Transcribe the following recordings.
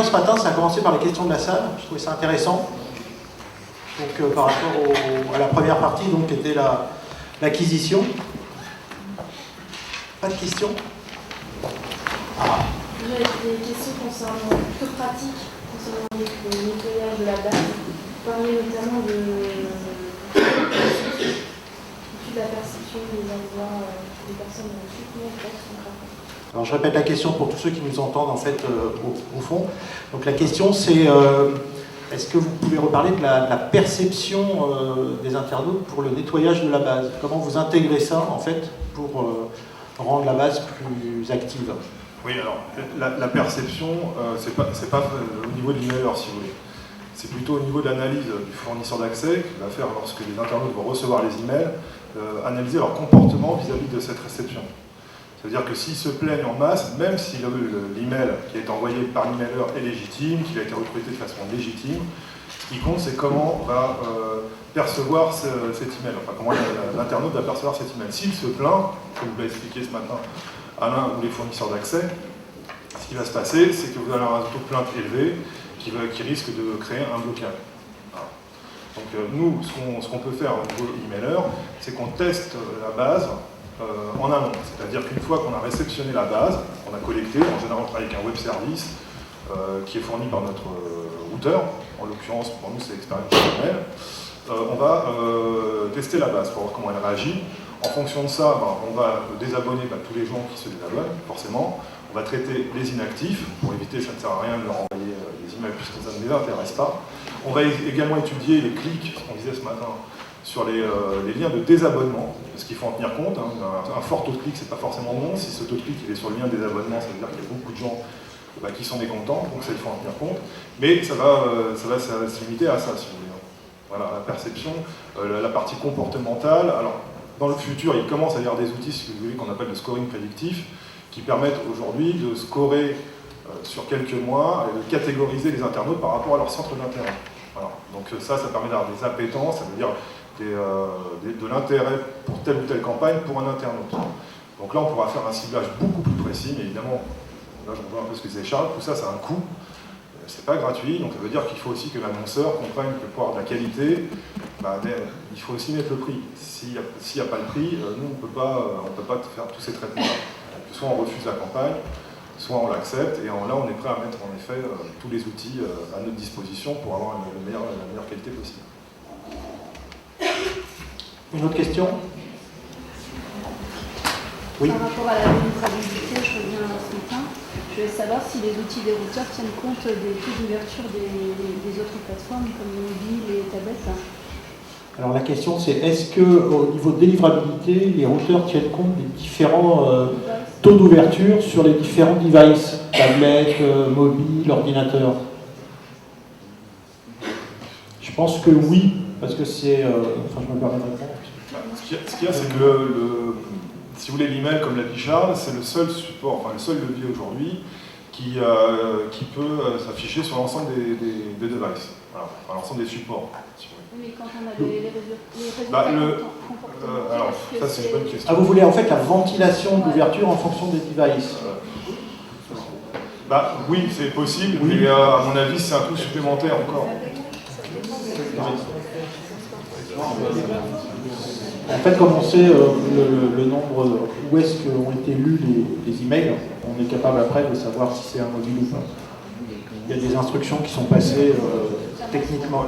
ce matin, ça a commencé par les questions de la salle. Je trouvais ça intéressant. Donc, par rapport à la première partie, donc, qui était l'acquisition. Pas de questions? J'avais des questions plutôt pratiques concernant le nettoyage de la base. Vous parlez notamment de la perception des endroits des personnes dans le sud. Comment on fait concrètement? Alors, je répète la question pour tous ceux qui nous entendent en fait au fond. Donc la question c'est est-ce que vous pouvez reparler de la perception des internautes pour le nettoyage de la base? Comment vous intégrez ça en fait pour rendre la base plus active? Oui, alors la perception, c'est pas au niveau de l'emailer si vous voulez. C'est plutôt au niveau de l'analyse du fournisseur d'accès qui va faire lorsque les internautes vont recevoir les emails, analyser leur comportement vis-à-vis de cette réception. C'est-à-dire que s'ils se plaignent en masse, même si l'email qui a été envoyé par l'emailer est légitime, qu'il a été recruté de façon légitime, ce qui compte c'est comment on va percevoir cet email, enfin comment l'internaute va percevoir cet email. S'il se plaint, comme vous l'avez expliqué ce matin à l'un ou les fournisseurs d'accès, ce qui va se passer, c'est que vous allez avoir un taux de plainte élevé qui risque de créer un blocage. Voilà. Donc nous, ce qu'on peut faire au niveau emailer, c'est qu'on teste la base en amont. C'est-à-dire qu'une fois qu'on a réceptionné la base, on a collecté, en général on travaille avec un web service qui est fourni par notre routeur, en l'occurrence pour nous c'est Experience Channel, on va tester la base pour voir comment elle réagit. En fonction de ça, on va désabonner tous les gens qui se désabonnent, forcément. On va traiter les inactifs, pour éviter, ça ne sert à rien de leur envoyer des emails puisque ça ne les intéresse pas. On va également étudier les clics, ce qu'on disait ce matin, sur les liens de désabonnement, parce qu'il faut en tenir compte. Un fort taux de clic, c'est pas forcément bon. Si ce taux de clic il est sur le lien de désabonnement, ça veut dire qu'il y a beaucoup de gens qui sont mécontents, donc ça il faut en tenir compte. Mais ça va se limiter à ça, si vous voulez. Voilà, la perception, la partie comportementale. Alors, dans le futur, il commence à y avoir des outils, si vous voulez, qu'on appelle le scoring prédictif, qui permettent aujourd'hui de scorer sur quelques mois et de catégoriser les internautes par rapport à leur centre d'intérêt. Voilà. Donc ça permet d'avoir des appétences, ça veut dire de l'intérêt pour telle ou telle campagne pour un internaute. Donc là, on pourra faire un ciblage beaucoup plus précis, mais évidemment, là, je vois un peu ce que disait Charles, tout ça, ça a un coût. C'est pas gratuit, donc ça veut dire qu'il faut aussi que l'annonceur comprenne que pour avoir de la qualité, il faut aussi mettre le prix. S'il n'y a pas le prix, nous, on peut pas faire tous ces traitements-là. Soit on refuse la campagne, soit on l'accepte, et là, on est prêt à mettre en effet tous les outils à notre disposition pour avoir la meilleure qualité possible. Une autre question? Oui. Par rapport à la vulnérabilité, je reviens à ce matin. Je voulais savoir si les outils des routeurs tiennent compte des taux d'ouverture des autres plateformes comme mobile et tablette. Alors la question c'est, est-ce qu'au niveau de délivrabilité, les routeurs tiennent compte des différents taux d'ouverture sur les différents devices, tablettes, mobiles, ordinateurs? Je pense que oui, parce que c'est... enfin, je me permets de répondre. Ce qu'il y a, c'est que si vous voulez, l'email, comme l'a dit Charles, c'est le seul support, enfin le seul levier aujourd'hui qui peut s'afficher sur l'ensemble des devices, voilà, enfin, l'ensemble des supports. Si vous voulez. Mais quand on a les résultats comportementaux, alors, ça c'est une bonne question. Ah, vous voulez en fait la ventilation d'ouverture en fonction des devices? Oui, c'est possible, oui. Mais à mon avis, c'est un coût supplémentaire encore. En fait, comme on sait le nombre, où est-ce qu'ont été lus les emails, on est capable après de savoir si c'est un mobile ou pas. Il y a des instructions qui sont passées techniquement.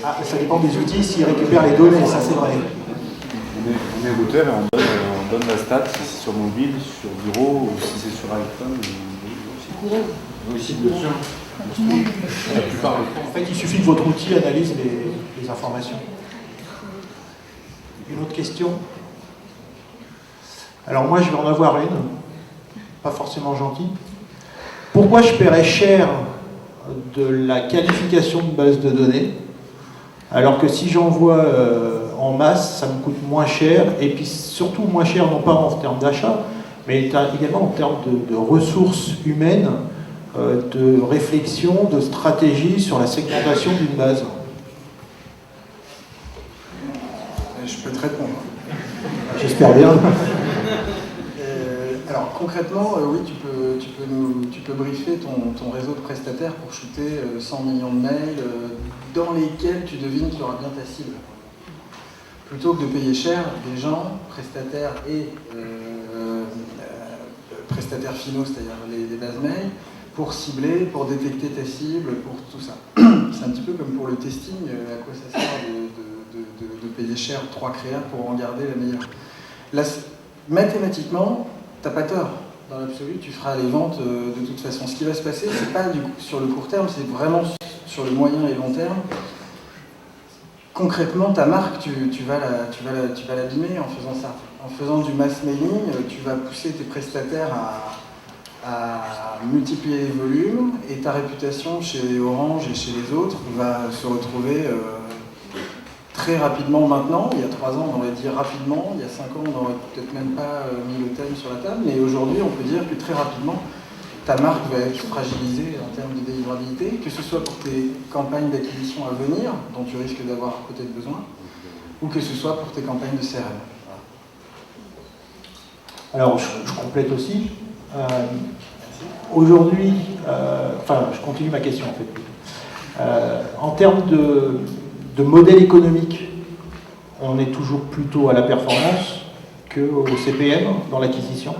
Ah, ça dépend des outils, s'ils récupèrent les données, ça c'est vrai. On est routeur et on donne la stat si c'est sur mobile, sur bureau ou si c'est sur iPhone. C'est aussi bien sûr. La plupart du temps. En fait, il suffit que votre outil analyse les informations. Une autre question? Alors moi, je vais en avoir une, pas forcément gentille. Pourquoi je paierais cher de la qualification de base de données, alors que si j'envoie en masse, ça me coûte moins cher, et puis surtout moins cher, non pas en termes d'achat, mais également en termes de ressources humaines, de réflexion, de stratégie sur la segmentation d'une base? Je peux te répondre. J'espère bien. Alors, concrètement, oui, tu peux briefer ton réseau de prestataires pour shooter 100 millions de mails dans lesquels tu devines qu'il y aura bien ta cible. Plutôt que de payer cher des gens, prestataires et prestataires finaux, c'est-à-dire les bases mail, pour cibler, pour détecter ta cible, pour tout ça. C'est un petit peu comme pour le testing, à quoi ça sert de payer cher 3 créas pour en garder la meilleure. Là, mathématiquement, t'as pas tort. Dans l'absolu, tu feras les ventes de toute façon. Ce qui va se passer, c'est pas sur le court terme, c'est vraiment sur le moyen et long terme. Concrètement, ta marque, tu vas l'abîmer en faisant ça. En faisant du mass mailing, tu vas pousser tes prestataires à multiplier les volumes et ta réputation chez Orange et chez les autres va se retrouver très rapidement maintenant. Il y a 3 ans, on aurait dit rapidement. Il y a 5 ans, on n'aurait peut-être même pas mis le thème sur la table. Mais aujourd'hui, on peut dire que très rapidement, ta marque va être fragilisée en termes de délivrabilité, que ce soit pour tes campagnes d'acquisition à venir, dont tu risques d'avoir peut-être besoin, ou que ce soit pour tes campagnes de CRM. Alors, je complète aussi. Aujourd'hui, je continue ma question en fait. En termes de modèle économique, on est toujours plutôt à la performance qu'au CPM dans l'acquisition.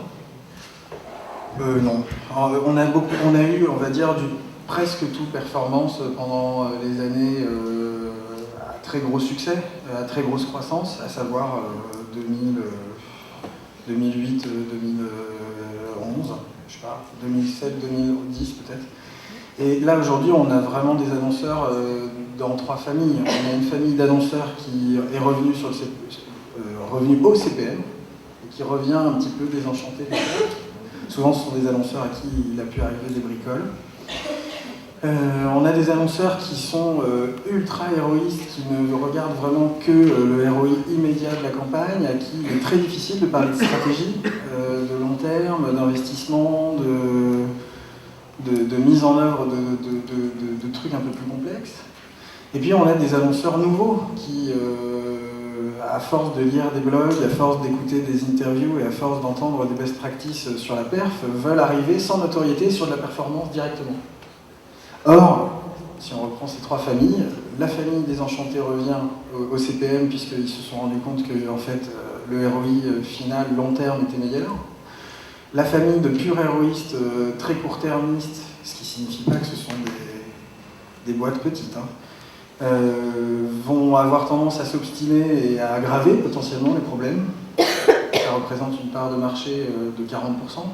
Non. On a eu, on va dire, presque tout performance pendant les années à très gros succès, à très grosse croissance, à savoir 2008, 2011, je sais pas, 2007, 2010 peut-être. Et là aujourd'hui, on a vraiment des annonceurs dans 3 familles. On a une famille d'annonceurs qui est revenue au CPM et qui revient un petit peu désenchanté. Souvent, ce sont des annonceurs à qui il a pu arriver des bricoles. On a des annonceurs qui sont ultra héroïstes, qui ne regardent vraiment que le ROI immédiat de la campagne, à qui il est très difficile de parler de stratégie, de long terme, d'investissement, de mise en œuvre de trucs un peu plus complexes. Et puis on a des annonceurs nouveaux qui, à force de lire des blogs, à force d'écouter des interviews et à force d'entendre des best practices sur la perf, veulent arriver sans notoriété sur de la performance directement. Or, si on reprend ces 3 familles, la famille des enchantés revient au CPM puisqu'ils se sont rendus compte que en fait, le ROI final long terme était meilleur. La famille de purs héroïstes très court-termistes, ce qui ne signifie pas que ce sont des boîtes petites, vont avoir tendance à s'obstiner et à aggraver potentiellement les problèmes. Ça représente une part de marché de 40%.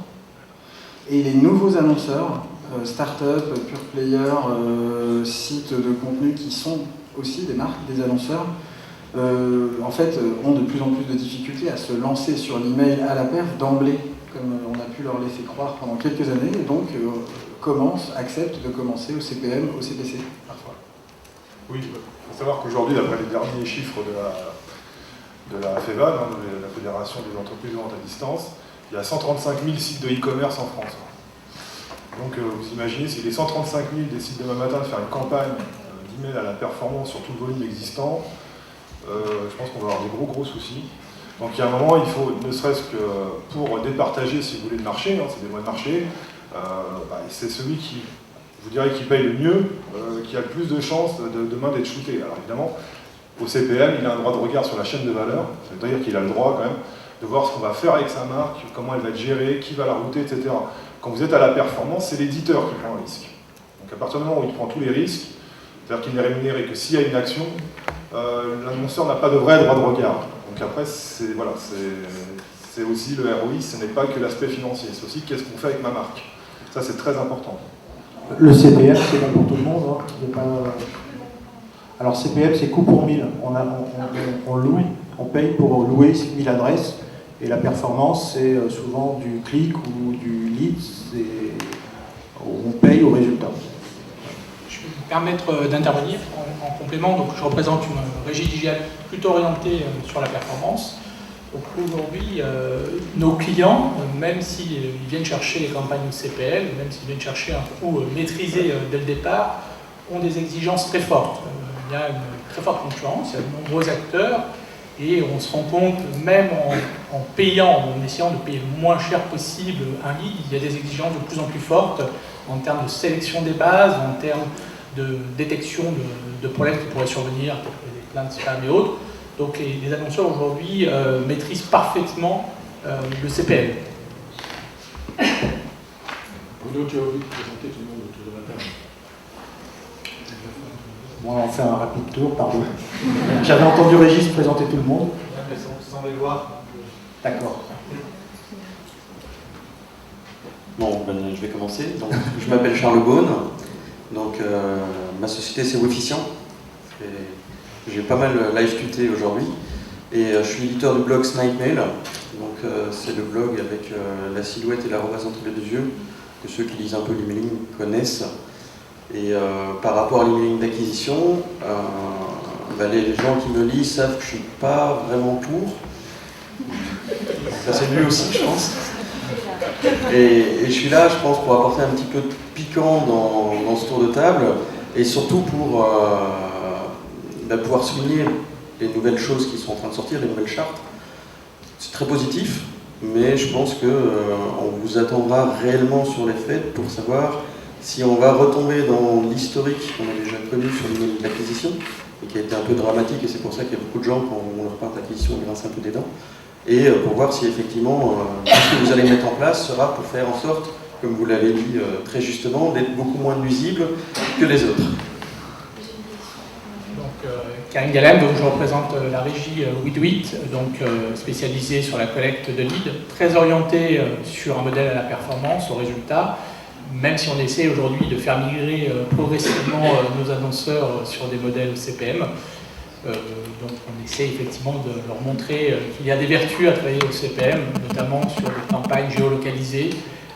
Et les nouveaux annonceurs, start-up, pure player, sites de contenu qui sont aussi des marques, des annonceurs, en fait, ont de plus en plus de difficultés à se lancer sur l'email à la perf d'emblée, comme on a pu leur laisser croire pendant quelques années, et donc acceptent de commencer au CPM, au CPC, parfois. Oui, il faut savoir qu'aujourd'hui, d'après les derniers chiffres de la FEVAL, de la Fédération des entreprises de vente à distance, il y a 135 000 sites de e-commerce en France. Donc vous imaginez, si les 135 000 décident demain matin de faire une campagne d'email à la performance sur tout le volume existant, je pense qu'on va avoir des gros soucis. Donc il y a un moment, il faut, ne serait-ce que pour départager, si vous voulez, le marché, c'est des mois de marché, c'est celui qui, je vous dirais, qui paye le mieux, qui a le plus de chances demain d'être shooté. Alors évidemment, au CPM, il a un droit de regard sur la chaîne de valeur, c'est-à-dire qu'il a le droit quand même de voir ce qu'on va faire avec sa marque, comment elle va être gérée, qui va la router, etc. Quand vous êtes à la performance, c'est l'éditeur qui prend le risque. Donc à partir du moment où il prend tous les risques, c'est-à-dire qu'il n'est rémunéré que s'il y a une action, l'annonceur n'a pas de vrai droit de regard. Donc après, c'est aussi le ROI, ce n'est pas que l'aspect financier, c'est aussi qu'est-ce qu'on fait avec ma marque. Ça, c'est très important. Le CPM, c'est bon pour tout le monde. Alors CPM, c'est coût pour 1000. On loue, on paye pour louer 1000 adresses. Et la performance, c'est souvent du clic ou du lead. On paye au résultat. Je vais me permettre d'intervenir en complément. Donc, je représente une régie digitale plutôt orientée sur la performance. Donc aujourd'hui, nos clients, même s'ils viennent chercher les campagnes CPL, même s'ils viennent chercher un coût maîtrisé dès le départ, ont des exigences très fortes. Il y a une très forte concurrence, il y a de nombreux acteurs Et on se rend compte, même en payant, en essayant de payer le moins cher possible un lead, il y a des exigences de plus en plus fortes en termes de sélection des bases, en termes de détection de problèmes qui pourraient survenir, tels que des plaintes spam et autres. Donc les annonceurs aujourd'hui maîtrisent parfaitement le CPL. Bruno, tu as envie de présenter tout le monde autour de la table? Bon, on fait un rapide tour, pardon. J'avais entendu Régis présenter tout le monde. Sans les voir. D'accord. Bon, ben, je vais commencer. Donc, je m'appelle Charles Beaune. Donc, ma société, c'est Wefficient. J'ai pas mal live-tweeté aujourd'hui. Et je suis éditeur du blog Snipemail. Donc, c'est le blog avec la silhouette et l'arrobase entre les deux yeux, que ceux qui lisent un peu l'emailing connaissent. Et par rapport à l'emailing d'acquisition, les gens qui me lisent savent que je ne suis pas vraiment pour. Ça c'est lui aussi, je pense. Et je suis là, je pense, pour apporter un petit peu de piquant dans ce tour de table, et surtout pour pouvoir souligner les nouvelles choses qui sont en train de sortir, les nouvelles chartes. C'est très positif, mais je pense qu'on vous attendra réellement sur les faits pour savoir si on va retomber dans l'historique qu'on a déjà connu sur l'email d'acquisition, et qui a été un peu dramatique, et c'est pour ça qu'il y a beaucoup de gens, quand on leur parle d'acquisition, ils grincent un peu des dents, et pour voir si effectivement tout ce que vous allez mettre en place sera pour faire en sorte, comme vous l'avez dit très justement, d'être beaucoup moins nuisible que les autres. Donc, Karine Galem, donc je représente la régie WeDoIt, donc spécialisée sur la collecte de leads, très orientée sur un modèle à la performance, au résultat, même si on essaie aujourd'hui de faire migrer progressivement nos annonceurs sur des modèles CPM. Donc on essaie effectivement de leur montrer qu'il y a des vertus à travailler au CPM, notamment sur des campagnes géolocalisées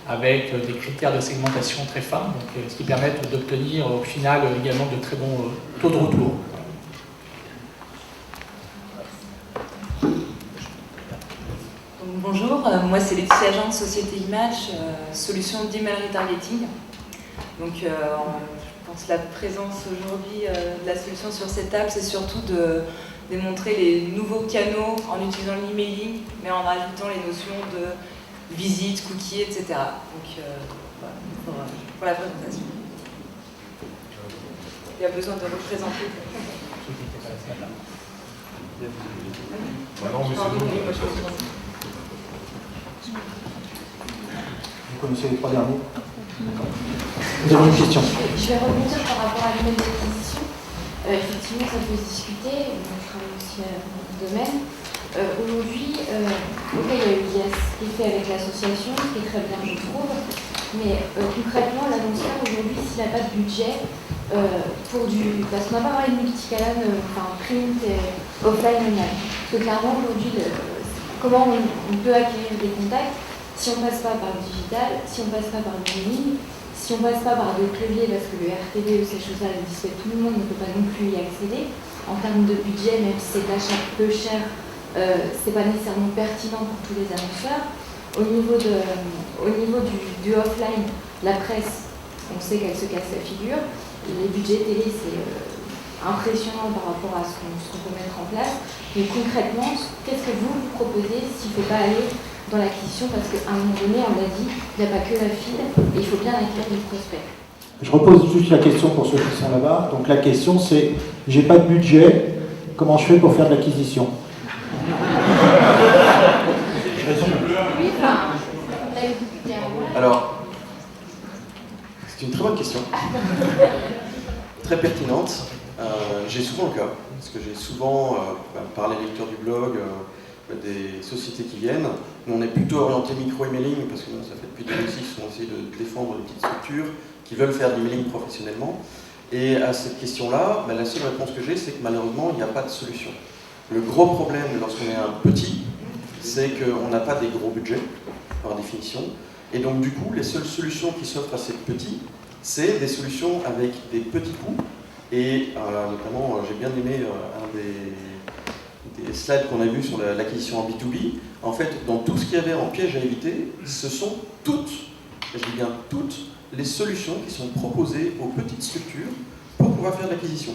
avec des critères de segmentation très fins, donc, ce qui permettent d'obtenir au final également de très bons taux de retour. Bonjour, moi c'est Laetitia Jean de Société Image, solution d'email retargeting. Donc je pense que la présence aujourd'hui de la solution sur cette table, c'est surtout de démontrer les nouveaux canaux en utilisant l'emailing, mais en rajoutant les notions de visite, cookies, etc. Donc voilà, pour la présentation. Il y a besoin de représenter. Vous connaissez les trois derniers? Vous avez une question? Je vais rebondir par rapport à l'email d'acquisition. Effectivement, ça peut se discuter. Je travaille aussi dans le domaine. Aujourd'hui, il y a eu ce qui est fait avec l'association, ce qui est très bien, je trouve. Mais concrètement, l'annonceur aujourd'hui, s'il n'a pas de budget pour du. Parce qu'on va pas avoir une multicanal, print, offline, online. Parce que clairement, aujourd'hui, comment on peut acquérir des contacts si on ne passe pas par le digital, si on ne passe pas par le mailing, si on ne passe pas par d'autres leviers, parce que le RTB ou ces choses-là, tout le monde ne peut pas non plus y accéder. En termes de budget, même si c'est d'achat peu cher, c'est pas nécessairement pertinent pour tous les annonceurs. Au niveau du offline, la presse, on sait qu'elle se casse la figure. Les budgets télé, c'est impressionnant par rapport à ce qu'on peut mettre en place. Mais concrètement, qu'est-ce que vous proposez s'il ne faut pas aller dans l'acquisition? Parce qu'à un moment donné, on l'a dit, il n'y a pas que la file, et il faut bien acquérir des prospects. Je repose juste la question pour ceux qui sont là-bas. Donc la question c'est, j'ai pas de budget, comment je fais pour faire de l'acquisition? Alors, c'est une très bonne question, très pertinente. J'ai souvent le cas, parce que j'ai souvent, par les lecteurs du blog, des sociétés qui viennent. Nous, on est plutôt orienté micro-emailing, parce que ça fait depuis 2006 qu'on essaie de défendre les petites structures qui veulent faire de l'emailing professionnellement. Et à cette question-là, la seule réponse que j'ai, c'est que malheureusement, il n'y a pas de solution. Le gros problème lorsqu'on est un petit, c'est qu'on n'a pas des gros budgets, par définition. Et donc, du coup, les seules solutions qui s'offrent à ces petits, c'est des solutions avec des petits coûts. Et notamment, j'ai bien aimé un des slides qu'on a vu sur l'acquisition en B2B. En fait, dans tout ce qu'il y avait en piège à éviter, ce sont toutes, je dis bien toutes, les solutions qui sont proposées aux petites structures pour pouvoir faire de l'acquisition.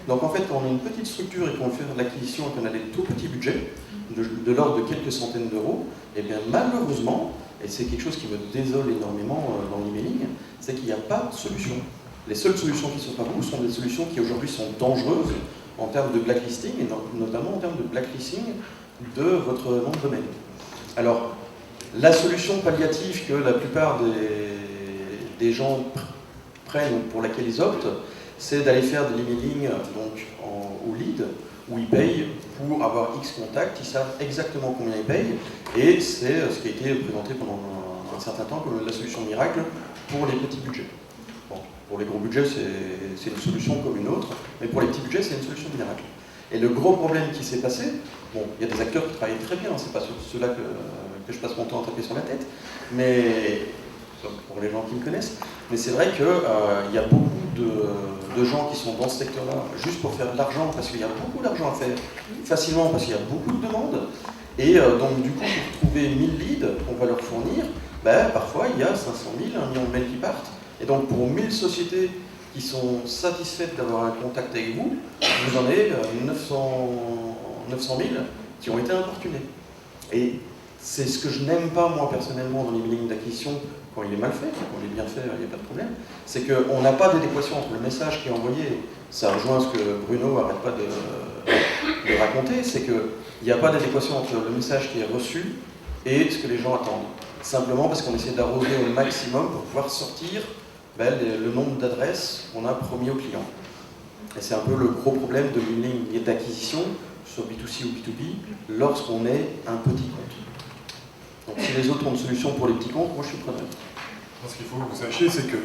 Donc en fait, quand on a une petite structure et qu'on fait de l'acquisition et qu'on a des tout petits budgets, de l'ordre de quelques centaines d'euros, et bien malheureusement, et c'est quelque chose qui me désole énormément dans l'emailing, c'est qu'il n'y a pas de solution. Les seules solutions qui sont à vous sont des solutions qui aujourd'hui sont dangereuses en termes de blacklisting, et notamment en termes de blacklisting de votre nom de domaine. Alors, la solution palliative que la plupart des gens prennent ou pour laquelle ils optent, c'est d'aller faire de l'emailing au lead, où ils payent pour avoir X contacts, ils savent exactement combien ils payent, et c'est ce qui a été présenté pendant un certain temps comme la solution miracle pour les petits budgets. Bon, pour les gros budgets, c'est une solution comme une autre, mais pour les petits budgets, c'est une solution miracle. Et le gros problème qui s'est passé, bon, il y a des acteurs qui travaillent très bien, c'est pas ceux-là que je passe mon temps à taper sur la tête, mais pour les gens qui me connaissent, mais c'est vrai qu'il y a beaucoup de gens qui sont dans ce secteur-là juste pour faire de l'argent, parce qu'il y a beaucoup d'argent à faire facilement, parce qu'il y a beaucoup de demandes, et donc du coup, pour trouver 1000 leads qu'on va leur fournir, parfois il y a 500 000, 1 million de mails qui partent, et donc pour 1000 sociétés qui sont satisfaites d'avoir un contact avec vous, vous en avez 900 000 qui ont été importunés. Et c'est ce que je n'aime pas, moi, personnellement, dans l'emailing d'acquisition, quand il est mal fait, quand il est bien fait, il n'y a pas de problème, c'est qu'on n'a pas d'adéquation entre le message qui est envoyé, ça rejoint ce que Bruno n'arrête pas de raconter, c'est qu'il n'y a pas d'adéquation entre le message qui est reçu et ce que les gens attendent. Simplement parce qu'on essaie d'arroser au maximum pour pouvoir sortir le nombre d'adresses qu'on a promis aux clients. Et c'est un peu le gros problème de l'emailing et d'acquisition, sur B2C ou B2B, lorsqu'on est un petit compte. Donc si les autres ont une solution pour les petits comptes, moi je suis preneur. Ce qu'il faut que vous sachiez, c'est que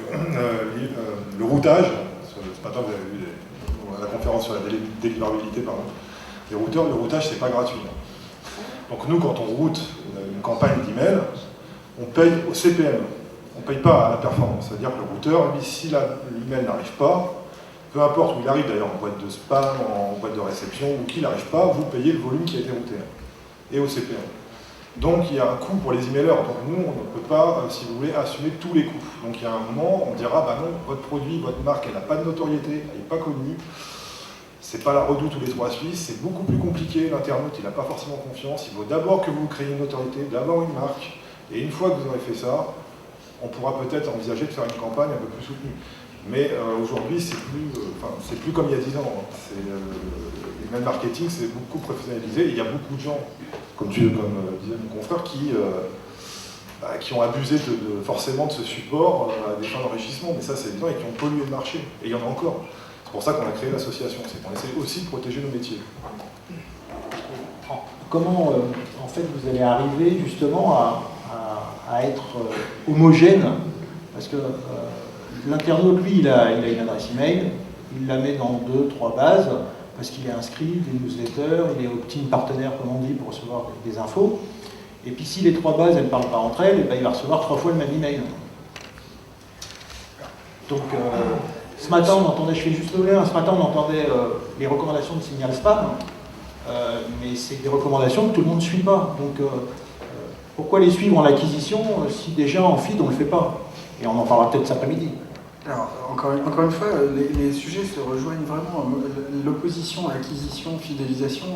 le routage, ce matin vous avez vu la conférence sur la délivrabilité, des routeurs, le routage c'est pas gratuit. Donc nous quand on route une campagne d'email, on paye au CPM, on ne paye pas à la performance. C'est-à-dire que le routeur, lui, si l'email n'arrive pas, peu importe où il arrive d'ailleurs, en boîte de spam, en boîte de réception, ou qu'il n'arrive pas, vous payez le volume qui a été routé, et au CPM. Donc il y a un coût pour les emailers. Donc nous, on ne peut pas, si vous voulez, assumer tous les coûts. Donc il y a un moment, on dira, non, votre produit, votre marque, elle n'a pas de notoriété, elle n'est pas connue, c'est pas la Redoute ou les 3 Suisses, c'est beaucoup plus compliqué, l'internaute, il n'a pas forcément confiance, il faut d'abord que vous créez une notoriété, d'abord une marque, et une fois que vous aurez fait ça, on pourra peut-être envisager de faire une campagne un peu plus soutenue. Mais aujourd'hui, c'est plus comme il y a 10 ans. L'email marketing, c'est beaucoup professionnalisé. Et il y a beaucoup de gens, comme disait mon confrère, qui ont abusé forcément de ce support à des fins d'enrichissement. Mais ça, c'est évident, et qui ont pollué le marché. Et il y en a encore. C'est pour ça qu'on a créé l'association. C'est qu'on essaie aussi de protéger nos métiers. Comment, en fait, vous allez arriver justement à être homogène? Parce que l'internaute, lui, il a une adresse email, il la met dans 2-3 bases, parce qu'il est inscrit, des newsletters, il est opt-in partenaire, comme on dit, pour recevoir des infos. Et puis si les 3 bases, elles ne parlent pas entre elles, il va recevoir 3 fois le même email. Donc, ce matin, on entendait, je fais juste le lien, ce matin, on entendait les recommandations de Signal Spam, mais c'est des recommandations que tout le monde ne suit pas. Donc, pourquoi les suivre en acquisition si déjà en feed, on ne le fait pas? Et on en parlera peut-être cet après-midi. Alors, encore une fois, les sujets se rejoignent vraiment. L'opposition à acquisition, fidélisation,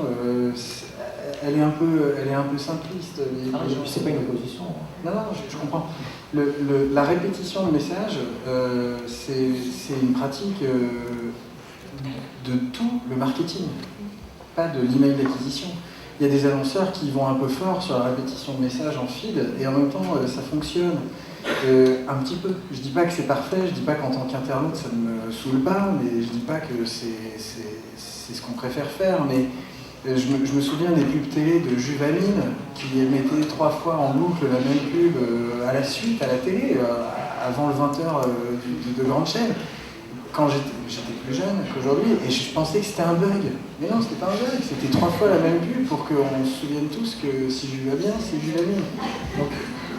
elle est un peu simpliste. C'est pas une opposition. Non, je comprends. La répétition de messages, c'est une pratique de tout le marketing, pas de l'email d'acquisition. Il y a des annonceurs qui vont un peu fort sur la répétition de messages en feed, et en même temps, ça fonctionne. Un petit peu. Je dis pas que c'est parfait, je dis pas qu'en tant qu'internaute ça ne me saoule pas, mais je dis pas que c'est ce qu'on préfère faire, mais je me souviens des pubs télé de Juvamine qui émettaient 3 fois en boucle la même pub à la suite, à la télé, avant le 20h de grande chaîne. Quand j'étais plus jeune qu'aujourd'hui, et je pensais que c'était un bug. Mais non, c'était pas un bug, c'était 3 fois la même pub pour qu'on se souvienne tous que si je vais bien, c'est Juvamine. Donc,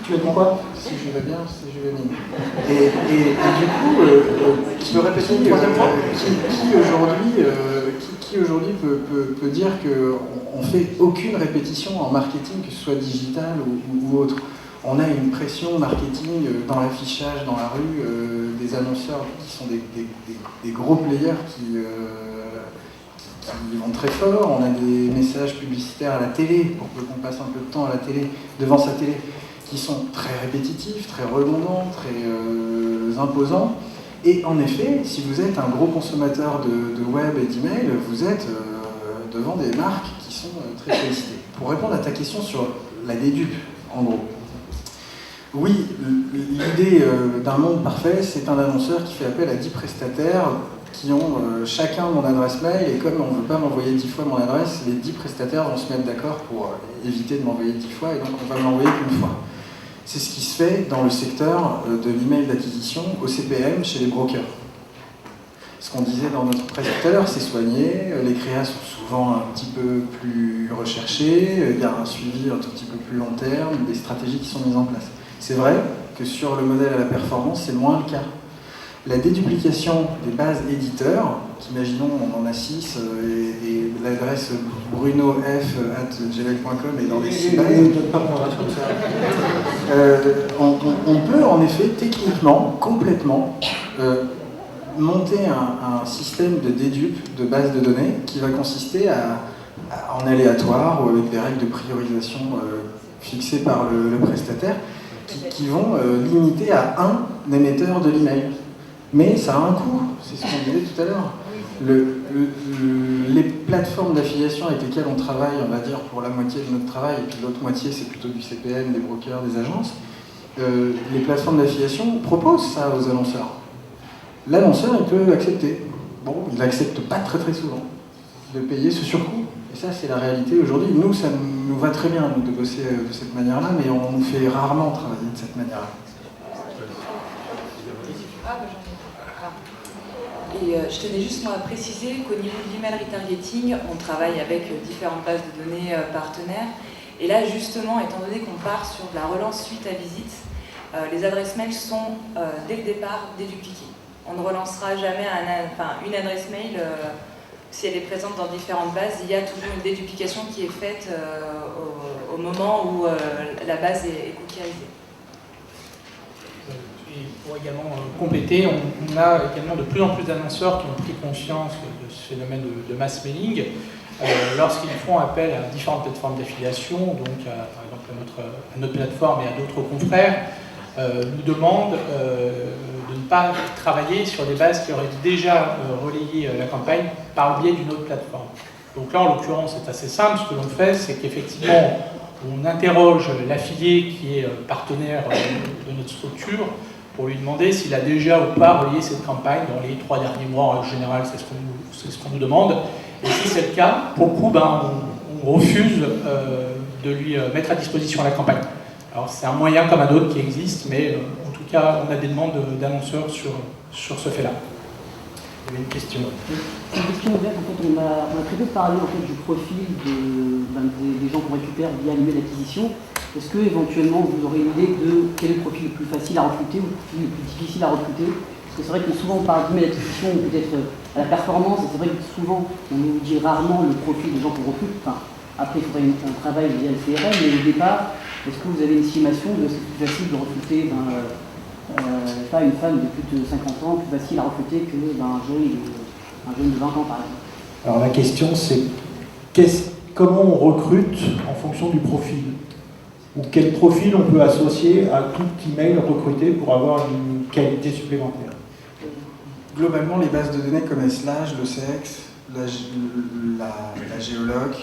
tu as dit quoi? Si je vais bien, c'est Juvamine. Et du coup, je me répète une troisième fois, qui aujourd'hui peut dire qu'on ne fait aucune répétition en marketing, que ce soit digital ou autre. On a une pression marketing dans l'affichage, dans la rue, des annonceurs qui sont des gros players qui vont très fort. On a des messages publicitaires à la télé, pour qu'on passe un peu de temps à la télé, devant sa télé, qui sont très répétitifs, très redondants, très imposants. Et en effet, si vous êtes un gros consommateur de web et d'email, vous êtes devant des marques qui sont très sollicitées. Pour répondre à ta question sur la dédupe, en gros, oui, l'idée d'un monde parfait, c'est un annonceur qui fait appel à 10 prestataires qui ont chacun mon adresse mail, et comme on ne veut pas m'envoyer 10 fois mon adresse, les 10 prestataires vont se mettre d'accord pour éviter de m'envoyer 10 fois, et donc on va m'envoyer qu'une fois. C'est ce qui se fait dans le secteur de l'email d'acquisition au CPM chez les brokers. Ce qu'on disait dans notre presse tout à l'heure, c'est soigné, les créas sont souvent un petit peu plus recherchées, il y a un suivi un tout petit peu plus long terme, des stratégies qui sont mises en place. C'est vrai que sur le modèle à la performance, c'est moins le cas. La déduplication des bases éditeurs, qu'imaginons on en a 6, et l'adresse brunof@gmail.com est dans les 6 bases. On peut en effet techniquement, complètement, monter un système de dédupe de base de données qui va consister en aléatoire ou avec des règles de priorisation fixées par le prestataire qui vont limiter à un émetteur de l'email. Mais ça a un coût, c'est ce qu'on disait tout à l'heure. Les plateformes d'affiliation avec lesquelles on travaille, on va dire pour la moitié de notre travail, et puis l'autre moitié c'est plutôt du CPM, des brokers, des agences, les plateformes d'affiliation proposent ça aux annonceurs. L'annonceur, il peut accepter. Bon, il n'accepte pas très souvent de payer ce surcoût. Et ça, c'est la réalité aujourd'hui. Nous, ça nous va très bien de bosser de cette manière-là, mais on nous fait rarement travailler de cette manière-là. Et je tenais juste moi à préciser qu'au niveau de l'email retargeting, on travaille avec différentes bases de données partenaires. Et là, justement, étant donné qu'on part sur de la relance suite à visite, les adresses mail sont dès le départ dédupliquées. On ne relancera jamais une adresse mail si elle est présente dans différentes bases. Il y a toujours une déduplication qui est faite au moment où la base est cookiérisée. Et pour également compléter, on a également de plus en plus d'annonceurs qui ont pris conscience de ce phénomène de mass mailing lorsqu'ils font appel à différentes plateformes d'affiliation, donc par exemple à notre plateforme et à d'autres confrères, nous demandent de ne pas travailler sur des bases qui auraient déjà relayé la campagne par le biais d'une autre plateforme. Donc là, en l'occurrence, c'est assez simple. Ce que l'on fait, c'est qu'effectivement, on interroge l'affilié qui est partenaire de notre structure pour lui demander s'il a déjà ou pas relayé cette campagne dans les 3 derniers mois. En général, c'est ce qu'on nous demande. Et si c'est le cas, beaucoup, on refuse de lui mettre à disposition la campagne. Alors c'est un moyen comme un autre qui existe, mais en tout cas, on a des demandes d'annonceurs sur ce fait-là. Il y avait une question. Une question ouverte, en fait, on a très peu parlé en fait, du profil des gens qu'on récupère via l'email d'acquisition. Est-ce que éventuellement vous aurez une idée de quel est le profil le plus facile à recruter ou le profil le plus difficile à recruter? Parce que c'est vrai que souvent on parle d'email d'acquisition ou peut-être à la performance, et c'est vrai que souvent on nous dit rarement le profil des gens qu'on recrute. Enfin, après il faudrait un travail via le CRM, mais au départ, est-ce que vous avez une estimation de ce que c'est plus facile de recruter pas une femme de plus de 50 ans, plus facile à recruter qu'un jeune de 20 ans par exemple? Alors la question c'est comment on recrute en fonction du profil? Ou quel profil on peut associer à tout email recruté pour avoir une qualité supplémentaire? Globalement, les bases de données connaissent l'âge, le sexe, la géologue,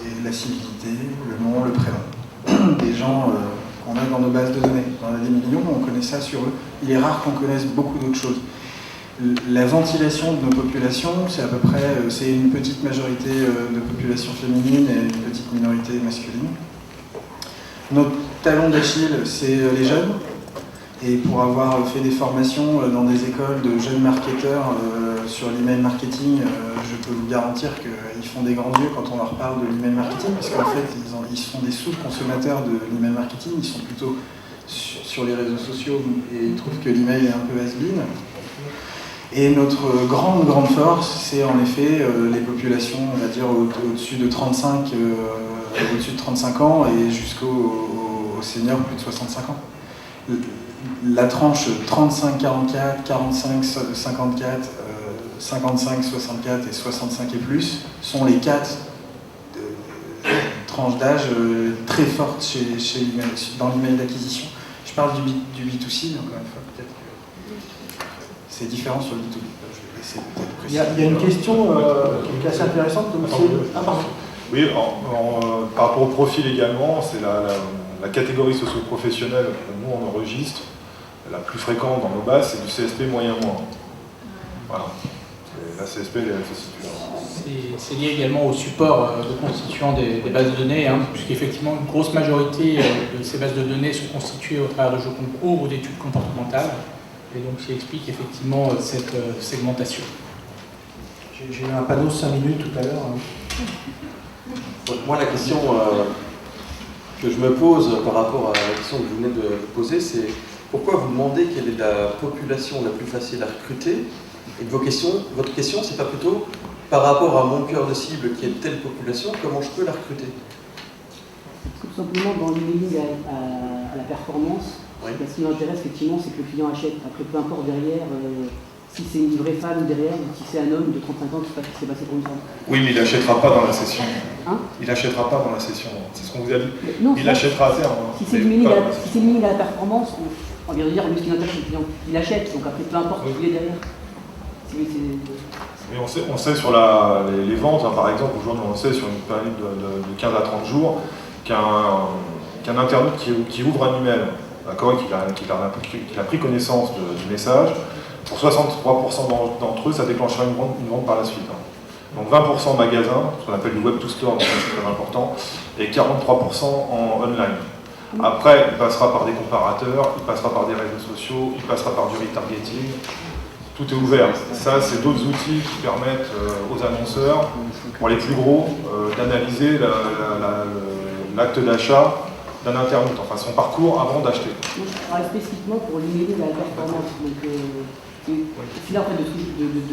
et la civilité, le nom, le prénom. Des gens qu'on a dans nos bases de données. On a des millions, on connaît ça sur eux. Il est rare qu'on connaisse beaucoup d'autres choses. La ventilation de nos populations, c'est à peu près c'est une petite majorité de population féminine et une petite minorité masculine. Notre talon d'Achille, c'est les jeunes. Et pour avoir fait des formations dans des écoles de jeunes marketeurs sur l'email marketing, je peux vous garantir qu'ils font des grands yeux quand on leur parle de l'email marketing, parce qu'en fait, ils sont des sous-consommateurs de l'email marketing, ils sont plutôt sur les réseaux sociaux et ils trouvent que l'email est un peu has-been. Et notre grande force, c'est en effet les populations, on va dire, au-dessus de 35 ans et jusqu'aux seniors plus de 65 ans. La tranche 35-44, 45-54, 55-64 et 65 et plus sont les 4 tranches d'âge très fortes dans l'email d'acquisition. Je parle du B2C, encore une fois, peut-être que c'est différent sur le B2B. Il y a une question qui est assez intéressante. Oui, par rapport au profil également, c'est la catégorie socio-professionnelle que nous on enregistre, la plus fréquente dans nos bases, c'est du CSP moyen-moins. Voilà. La CSP, elle se situe là. C'est lié également au support de constituant des bases de données, hein, puisqu'effectivement une grosse majorité de ces bases de données sont constituées au travers de jeux concours ou d'études comportementales, et donc ça explique effectivement cette segmentation. J'ai eu un panneau 5 minutes tout à l'heure. Moi, la question que je me pose par rapport à la question que vous venez de poser, c'est pourquoi vous demandez quelle est la population la plus facile à recruter, et votre question, c'est pas plutôt par rapport à mon cœur de cible qui est de telle population, comment je peux la recruter? Tout simplement, dans l'emailing à la performance, ce qui m'intéresse effectivement, c'est que le client achète. Après, peu importe derrière, si c'est une vraie femme derrière, ou si c'est un homme de 35 ans qui s'est passé pour une femme. Oui, mais il n'achètera pas dans la session. Hein? Il n'achètera pas dans la session, c'est ce qu'on vous a dit. Non, il achètera à terme. Si c'est l'emailing à la performance, on vient de dire, ce qui m'intéresse, c'est le client. Il achète, donc après, peu importe qui est derrière. Mais on sait sur les ventes, hein, par exemple, aujourd'hui on sait sur une période de 15 à 30 jours qu'un internaute qui ouvre un email, d'accord, qu'il a pris connaissance du message, pour 63% d'entre eux, ça déclenchera une vente par la suite. Hein. Donc 20% en magasin, ce qu'on appelle du web to store, donc c'est très important, et 43% en online. Après, il passera par des comparateurs, il passera par des réseaux sociaux, il passera par du retargeting. Tout est ouvert. Ça, c'est d'autres outils qui permettent aux annonceurs, pour les plus gros, d'analyser l'acte d'achat d'un internaute, enfin son parcours avant d'acheter. Je parle spécifiquement pour l'emailing à la performance. Donc, c'est là en fait de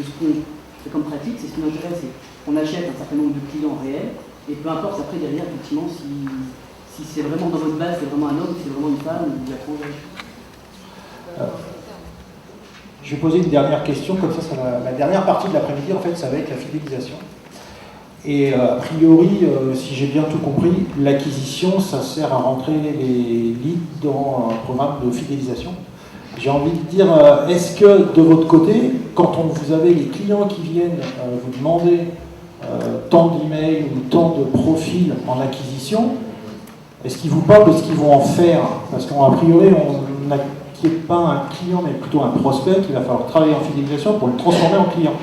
ce qu'on fait comme pratique, c'est ce qui m'intéresse, c'est qu'on achète un certain nombre de clients réels, et peu importe après derrière, effectivement, si c'est vraiment dans votre base, c'est vraiment un homme, si c'est vraiment une femme, ou il y a trop. Je vais poser une dernière question, comme ça, la dernière partie de l'après-midi, en fait, ça va être la fidélisation. Et a priori, si j'ai bien tout compris, l'acquisition, ça sert à rentrer les leads dans un programme de fidélisation. J'ai envie de dire, est-ce que de votre côté, quand vous avez les clients qui viennent vous demander tant d'emails ou tant de profils en acquisition, est-ce qu'ils vous parlent de ce qu'ils vont en faire? Parce qu'a priori, on n'acquiert pas un client, mais plutôt un prospect, il va falloir travailler en fidélisation pour le transformer en client.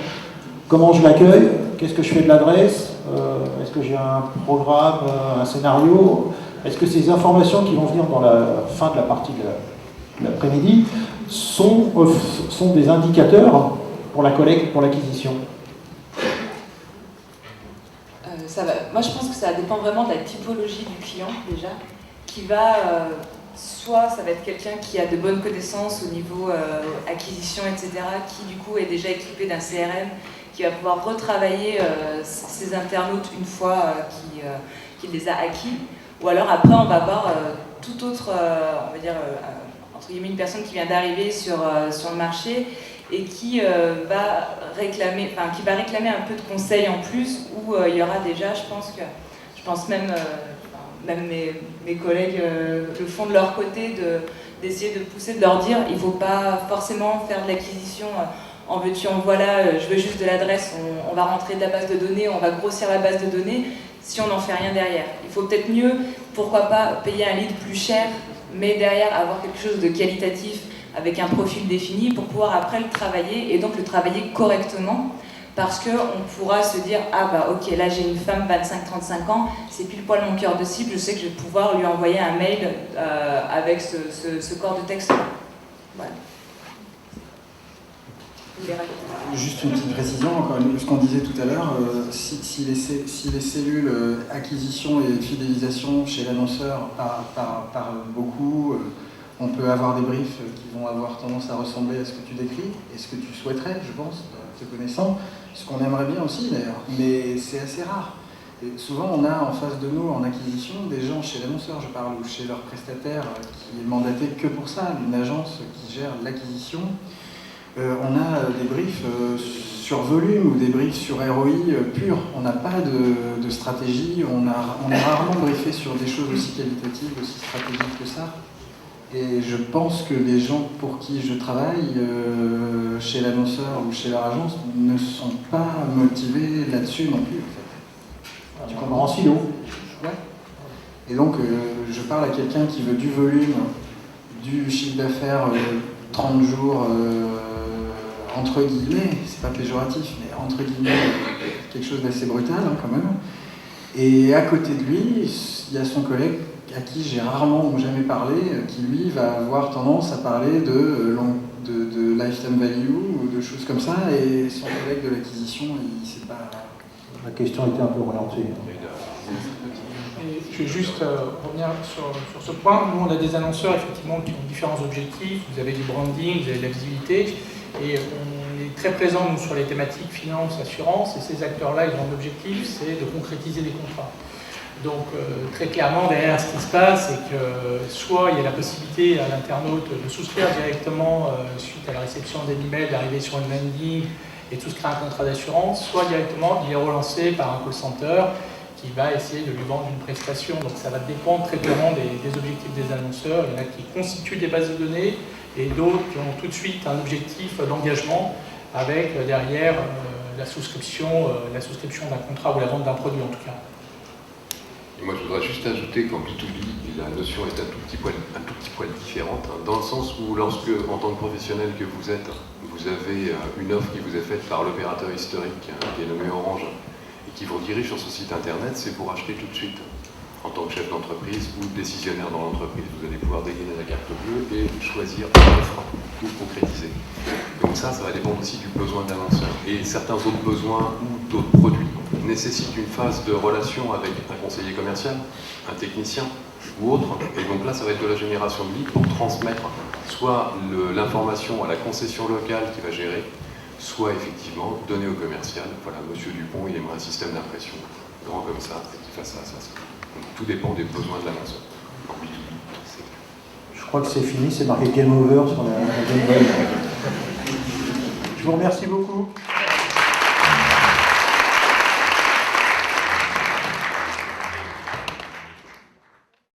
Comment je l'accueille? Qu'est-ce que je fais de l'adresse? Est-ce que j'ai un programme, un scénario? Est-ce que ces informations qui vont venir dans la fin de la partie de l'après-midi sont des indicateurs pour la collecte, pour l'acquisition? Moi, je pense que ça dépend vraiment de la typologie du client, déjà, qui va... soit ça va être quelqu'un qui a de bonnes connaissances au niveau acquisition, etc., qui du coup est déjà équipé d'un CRM, qui va pouvoir retravailler ses internautes une fois qu'il les a acquis. Ou alors après, on va avoir tout autre, on va dire, entre guillemets, une personne qui vient d'arriver sur le marché et qui va réclamer un peu de conseils en plus, où il y aura déjà, je pense même mes collègues le font de leur côté, d'essayer de pousser, de leur dire il ne faut pas forcément faire de l'acquisition en veux-tu, en voilà, je veux juste de l'adresse, on va rentrer de la base de données, on va grossir la base de données, si on n'en fait rien derrière. Il faut peut-être mieux, pourquoi pas, payer un lead plus cher, mais derrière avoir quelque chose de qualitatif avec un profil défini pour pouvoir après le travailler, et donc le travailler correctement. Parce qu'on pourra se dire, ah bah ok, là j'ai une femme 25-35 ans, c'est pile poil mon cœur de cible, je sais que je vais pouvoir lui envoyer un mail avec ce corps de texte-là. Voilà. Juste une petite précision, encore ce qu'on disait tout à l'heure, si les cellules acquisition et fidélisation chez l'annonceur parlent beaucoup, On peut avoir des briefs qui vont avoir tendance à ressembler à ce que tu décris, et ce que tu souhaiterais, je pense, te connaissant, ce qu'on aimerait bien aussi d'ailleurs, mais c'est assez rare. Et souvent on a en face de nous en acquisition des gens chez l'annonceur, je parle, ou chez leur prestataire qui est mandaté que pour ça, une agence qui gère l'acquisition. On a des briefs sur volume ou des briefs sur ROI pur. On n'a pas de stratégie, on est rarement briefé sur des choses aussi qualitatives, aussi stratégiques que ça. Et je pense que les gens pour qui je travaille, chez l'annonceur ou chez leur agence, ne sont pas motivés là-dessus non plus. En fait. Tu comprends en silo. Ouais. Et donc, je parle à quelqu'un qui veut du volume, du chiffre d'affaires 30 jours, entre guillemets, c'est pas péjoratif, mais entre guillemets, quelque chose d'assez brutal hein, quand même. Et à côté de lui, il y a son collègue à qui j'ai rarement ou jamais parlé, qui lui va avoir tendance à parler de lifetime value ou de choses comme ça, et son collègue de l'acquisition, il sait pas. La question était un peu orientée. Et je vais juste revenir sur ce point. Nous, on a des annonceurs effectivement qui ont différents objectifs. Vous avez du branding, vous avez de la visibilité, et on est très présents nous sur les thématiques finance, assurance, et ces acteurs-là, ils ont un objectif, c'est de concrétiser des contrats. Donc très clairement, derrière, ce qui se passe, c'est que soit il y a la possibilité à l'internaute de souscrire directement suite à la réception d'un email, d'arriver sur une landing et de souscrire un contrat d'assurance, soit directement il est relancé par un call center qui va essayer de lui vendre une prestation. Donc ça va dépendre très clairement des objectifs des annonceurs. Il y en a qui constituent des bases de données et d'autres qui ont tout de suite un objectif d'engagement avec derrière la souscription d'un contrat ou la vente d'un produit en tout cas. Et moi, je voudrais juste ajouter qu'en B2B, la notion est un tout petit poil différente, hein, dans le sens où lorsque, en tant que professionnel que vous êtes, vous avez une offre qui vous est faite par l'opérateur historique, hein, qui est nommé Orange, et qui vous redirige sur son site internet, c'est pour acheter tout de suite. En tant que chef d'entreprise ou décisionnaire dans l'entreprise, vous allez pouvoir dégainer la carte bleue et choisir une offre pour concrétiser. Donc ça va dépendre aussi du besoin de l'annonceur. Et certains autres besoins ou d'autres produits nécessitent une phase de relation avec un conseiller commercial, un technicien ou autre. Et donc là, ça va être de la génération de leads pour transmettre soit l'information à la concession locale qui va gérer, soit effectivement donner au commercial. Voilà, Monsieur Dupont, il aimerait un système d'impression grand comme ça, et qu'il fasse ça. Donc tout dépend des besoins de l'annonceur. Je crois que c'est fini, c'est marqué Game Over sur la Game Boy. Je vous remercie beaucoup.